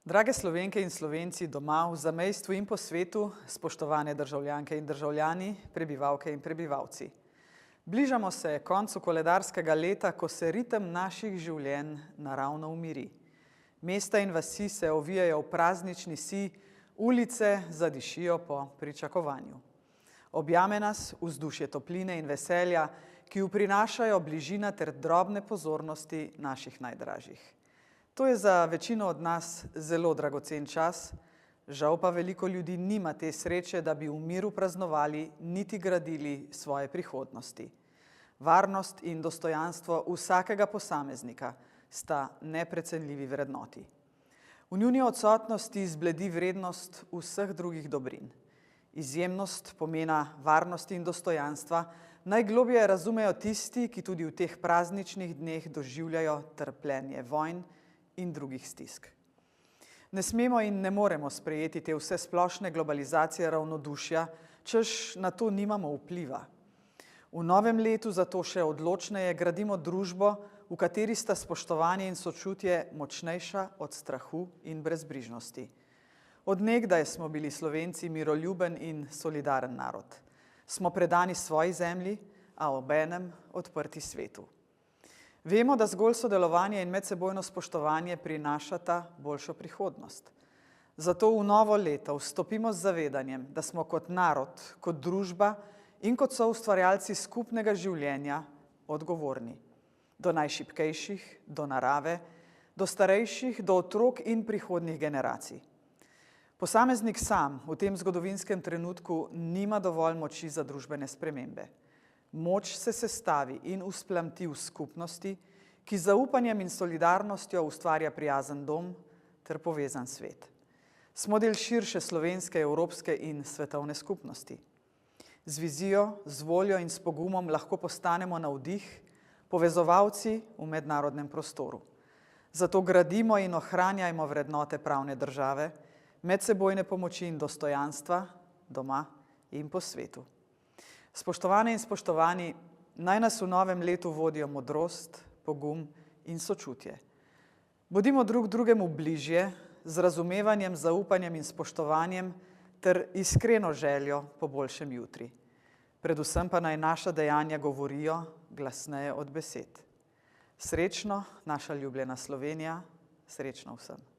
Drage Slovenke in Slovenci doma, v zamejstvu in po svetu, spoštovane državljanke in državljani, prebivalke in prebivalci. Bližamo se koncu koledarskega leta, ko se ritem naših življenj naravno umiri. Mesta in vasi se ovijajo v praznični sij, ulice zadišijo po pričakovanju. Objame nas vzdušje topline in veselja, ki ju prinašajo bližina ter drobne pozornosti naših najdražjih. To je za večino od nas zelo dragocen čas, žal pa veliko ljudi nima te sreče, da bi v miru praznovali niti gradili svoje prihodnosti. Varnost in dostojanstvo vsakega posameznika sta neprecenljivi vrednoti. V njuni odsotnosti zbledi vrednost vseh drugih dobrin. Izjemnost pomena varnosti in dostojanstva najglobje razumejo tisti, ki tudi v teh prazničnih dneh doživljajo trpljenje vojn in drugih stisk. Ne smemo in ne moremo sprejeti te vsesplošne globalizacije ravnodušja, češ na to nimamo vpliva. V novem letu zato še odločneje gradimo družbo, v kateri sta spoštovanje in sočutje močnejša od strahu in brezbrižnosti. Od nekdaj smo bili Slovenci miroljuben in solidaren narod. Smo predani svoji zemlji, a obenem odprti svetu. Vemo, da zgolj sodelovanje in medsebojno spoštovanje prinašata boljšo prihodnost. Zato v novo leto vstopimo z zavedanjem, da smo kot narod, kot družba in kot soustvarjalci skupnega življenja odgovorni. Do najšibkejših, do narave, do starejših, do otrok in prihodnjih generacij. Posameznik sam v tem zgodovinskem trenutku nima dovolj moči za družbene spremembe. Moč se sestavi in vzplamti v skupnosti, ki z zaupanjem in solidarnostjo ustvarja prijazen dom ter povezan svet. Smo del širše slovenske, evropske in svetovne skupnosti. Z vizijo, z voljo in s pogumom lahko postanemo navdih, povezovalci v mednarodnem prostoru. Zato gradimo in ohranjajmo vrednote pravne države, medsebojne pomoči in dostojanstva doma in po svetu. Spoštovane in spoštovani, naj nas v novem letu vodijo modrost, pogum in sočutje. Bodimo drug drugemu bližje, z razumevanjem, zaupanjem in spoštovanjem ter iskreno željo po boljšem jutri. Predvsem pa naj naša dejanja govorijo glasneje od besed. Srečno, naša ljubljena Slovenija, srečno vsem.